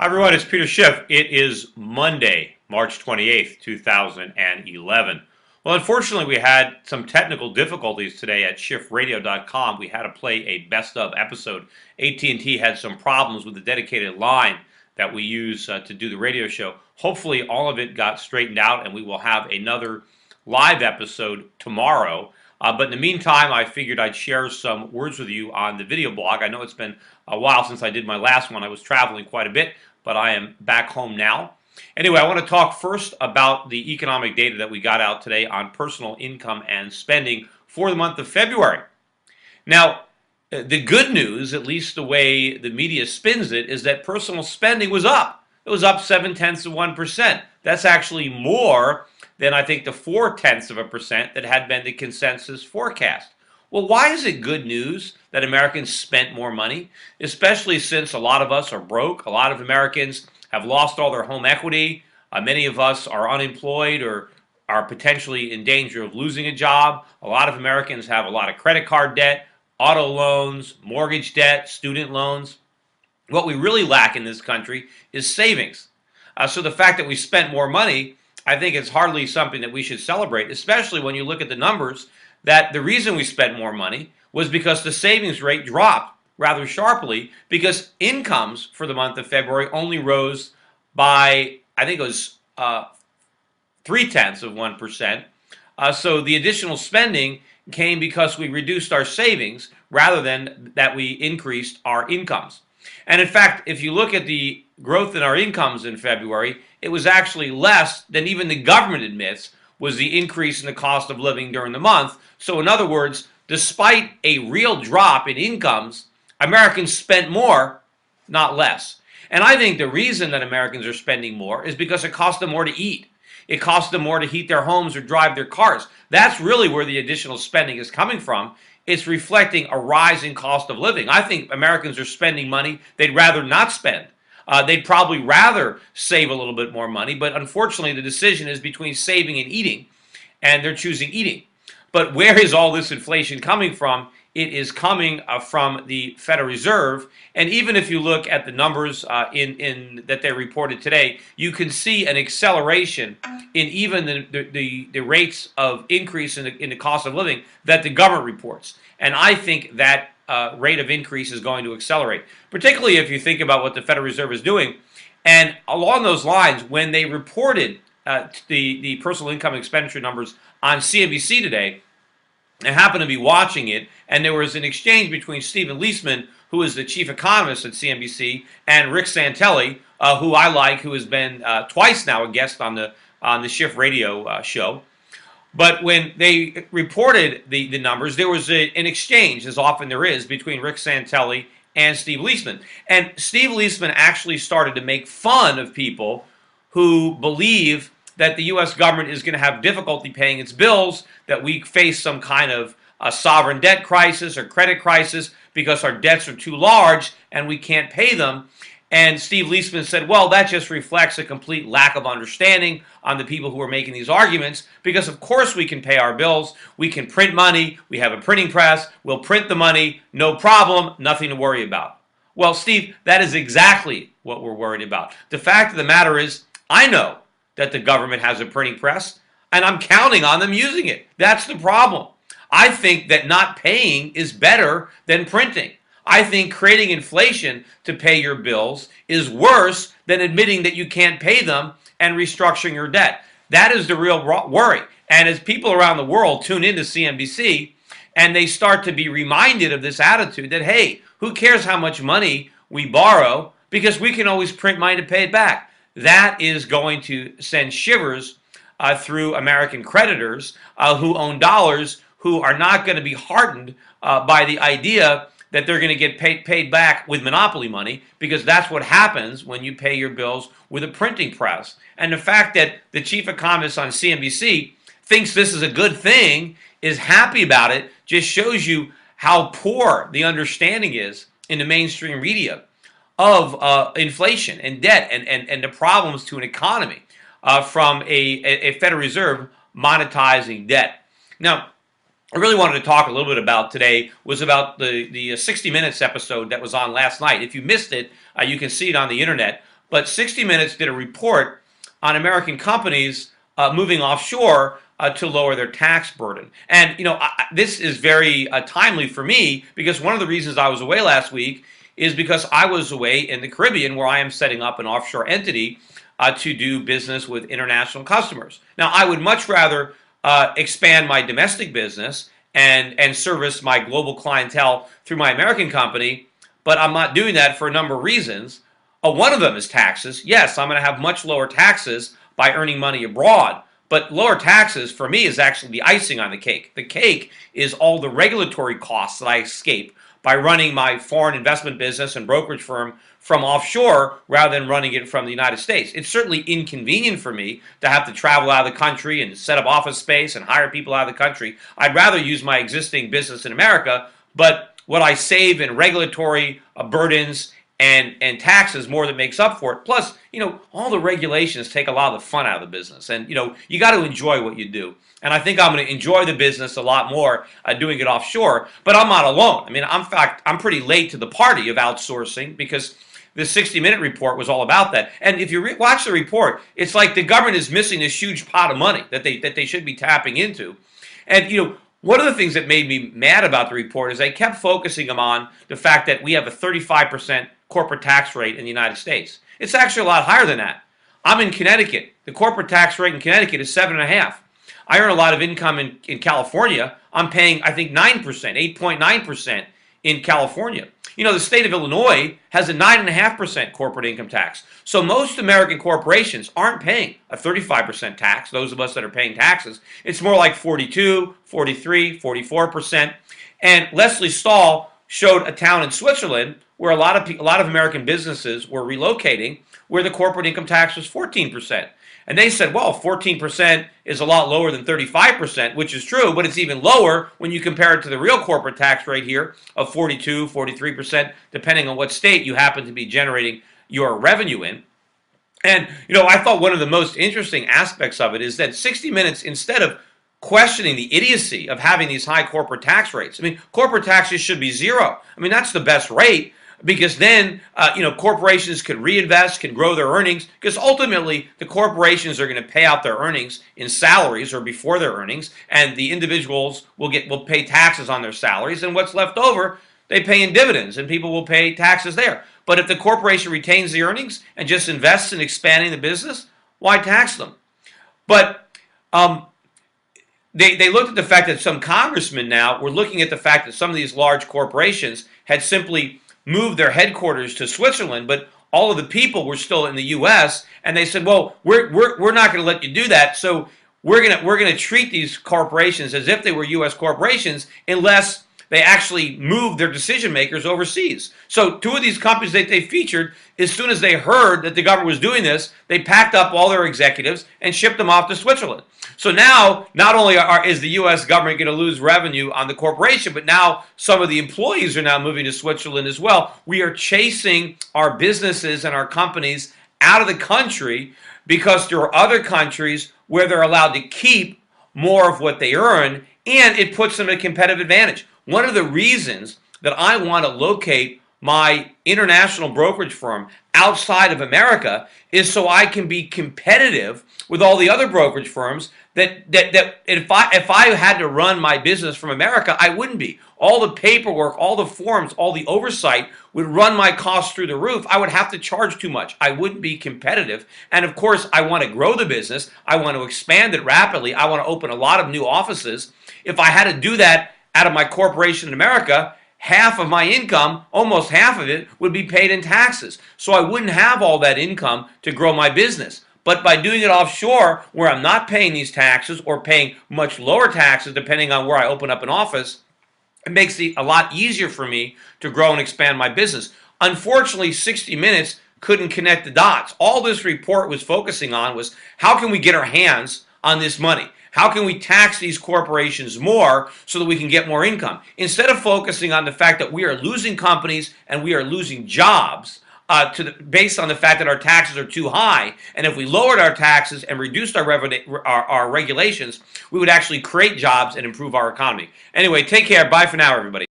Hi everyone, it's Peter Schiff. It is Monday, March 28th, 2011. Well, unfortunately, we had some technical difficulties today at SchiffRadio.com. We had to play a best of episode. AT&T had some problems with the dedicated line that we use to do the radio show. Hopefully, all of it got straightened out, and we will have another live episode tomorrow. But in the meantime, I figured I'd share some words with you on the video blog. I know it's been a while since I did my last one. I was traveling quite a bit, but I am back home now. Anyway, I want to talk first about the economic data that we got out today on personal income and spending for the month of February. Now, the good news, at least the way the media spins it, is that personal spending was up. It was up 0.7%. That's actually more than I think the 0.4% that had been the consensus forecast. Well, why is it good news that Americans spent more money, especially since a lot of us are broke? A lot of Americans have lost all their home equity. Many of us are unemployed or are potentially in danger of losing a job. A lot of Americans have a lot of credit card debt, auto loans, mortgage debt, student loans. What we really lack in this country is savings. So the fact that we spent more money, I think it's hardly something that we should celebrate, especially when you look at the numbers that the reason we spent more money was because the savings rate dropped rather sharply because incomes for the month of February only rose by, I think it was 0.3%. So the additional spending came because we reduced our savings rather than that we increased our incomes. And in fact, if you look at the growth in our incomes in February, it was actually less than even the government admits was the increase in the cost of living during the month. So in other words, despite a real drop in incomes, Americans spent more, not less. And I think the reason that Americans are spending more is because it costs them more to eat. It costs them more to heat their homes or drive their cars. That's really where the additional spending is coming from. It's reflecting a rising cost of living. I think Americans are spending money they'd rather not spend. They'd probably rather save a little bit more money, but unfortunately the decision is between saving and eating, and they're choosing eating. But where is all this inflation coming from? It is coming from the Federal Reserve, and even if you look at the numbers that they reported today, you can see an acceleration in even the rates of increase in the cost of living that the government reports. And I think that rate of increase is going to accelerate, particularly if you think about what the Federal Reserve is doing. And along those lines, when they reported the personal income expenditure numbers on CNBC today, I happened to be watching it, and there was an exchange between Stephen Leisman, who is the chief economist at CNBC, and Rick Santelli, who I like, who has been twice now a guest on the Schiff radio show. But when they reported the numbers, there was an exchange, as often there is, between Rick Santelli and Steve Leisman. And Steve Leisman actually started to make fun of people who believe that the U.S. government is going to have difficulty paying its bills, that we face some kind of a sovereign debt crisis or credit crisis because our debts are too large and we can't pay them. And Steve Leisman said, well, that just reflects a complete lack of understanding on the people who are making these arguments, because of course we can pay our bills, we can print money, we have a printing press, we'll print the money, no problem, nothing to worry about. Well, Steve, that is exactly what we're worried about. The fact of the matter is, I know that the government has a printing press, and I'm counting on them using it. That's the problem. I think that not paying is better than printing. I think creating inflation to pay your bills is worse than admitting that you can't pay them and restructuring your debt. That is the real worry. And as people around the world tune into CNBC and they start to be reminded of this attitude that, hey, who cares how much money we borrow because we can always print money to pay it back. That is going to send shivers through American creditors who own dollars, who are not going to be heartened by the idea that they're going to get paid back with monopoly money, because that's what happens when you pay your bills with a printing press. And the fact that the chief economist on CNBC thinks this is a good thing, is happy about it, just shows you how poor the understanding is in the mainstream media of inflation and debt and the problems to an economy from a Federal Reserve monetizing debt. Now, I really wanted to talk a little bit about today was about the 60 Minutes episode that was on last night. If you missed it, you can see it on the internet. but 60 Minutes did a report on American companies moving offshore to lower their tax burden. And this is very timely for me, because one of the reasons I was away last week is because I was away in the Caribbean, where I am setting up an offshore entity to do business with international customers. Now, I would much rather expand my domestic business and service my global clientele through my American company, but I'm not doing that for a number of reasons. One of them is taxes. Yes, I'm going to have much lower taxes by earning money abroad, but lower taxes for me is actually the icing on the cake. The cake is all the regulatory costs that I escape by running my foreign investment business and brokerage firm from offshore rather than running it from the United States. It's certainly inconvenient for me to have to travel out of the country and set up office space and hire people out of the country. I'd rather use my existing business in America, but what I save in regulatory burdens and taxes more than makes up for it. Plus, all the regulations take a lot of the fun out of the business. And, you got to enjoy what you do. And I think I'm going to enjoy the business a lot more doing it offshore. But I'm not alone. I mean, in fact, I'm pretty late to the party of outsourcing, because this 60-minute report was all about that. And if you watch the report, it's like the government is missing this huge pot of money that they should be tapping into. And, one of the things that made me mad about the report is they kept focusing on the fact that we have a 35% corporate tax rate in the United States. It's actually a lot higher than that. I'm in Connecticut. The corporate tax rate in Connecticut is 7.5%. I earn a lot of income in California. I'm paying, I think, 9%, 8.9% in California. The state of Illinois has a 9.5% corporate income tax. So most American corporations aren't paying a 35% tax, those of us that are paying taxes. It's more like 42, 43, 44%. And Leslie Stahl showed a town in Switzerland where a lot of American businesses were relocating, where the corporate income tax was 14%. And they said, well, 14% is a lot lower than 35%, which is true, but it's even lower when you compare it to the real corporate tax rate here of 42, 43%, depending on what state you happen to be generating your revenue in. And, I thought one of the most interesting aspects of it is that 60 Minutes, instead of questioning the idiocy of having these high corporate tax rates, corporate taxes should be zero. That's the best rate, because then, corporations can reinvest, can grow their earnings, because ultimately the corporations are going to pay out their earnings in salaries or before their earnings, and the individuals will pay taxes on their salaries, and what's left over, they pay in dividends, and people will pay taxes there. But if the corporation retains the earnings and just invests in expanding the business, why tax them? But they looked at the fact that some congressmen now were looking at the fact that some of these large corporations had simply moved their headquarters to Switzerland, but all of the people were still in the U.S., and they said, well, we're not going to let you do that, so we're going to treat these corporations as if they were U.S. corporations unless they actually move their decision makers overseas. So two of these companies that they featured, as soon as they heard that the government was doing this, they packed up all their executives and shipped them off to Switzerland. So now, not only is the U.S. government going to lose revenue on the corporation, but now some of the employees are now moving to Switzerland as well. We are chasing our businesses and our companies out of the country because there are other countries where they're allowed to keep more of what they earn, and it puts them at a competitive advantage. One of the reasons that I want to locate my international brokerage firm outside of America is so I can be competitive with all the other brokerage firms that if I had to run my business from America, I wouldn't be. All the paperwork, all the forms, all the oversight would run my costs through the roof. I would have to charge too much. I wouldn't be competitive. And of course, I want to grow the business. I want to expand it rapidly. I want to open a lot of new offices. If I had to do that out of my corporation in America, half of my income, almost half of it, would be paid in taxes. So I wouldn't have all that income to grow my business. But by doing it offshore, where I'm not paying these taxes or paying much lower taxes depending on where I open up an office, it makes it a lot easier for me to grow and expand my business. Unfortunately, 60 Minutes couldn't connect the dots. All this report was focusing on was, how can we get our hands on this money? How can we tax these corporations more so that we can get more income? Instead of focusing on the fact that we are losing companies and we are losing jobs based on the fact that our taxes are too high, and if we lowered our taxes and reduced our regulations, we would actually create jobs and improve our economy. Anyway, take care. Bye for now, everybody.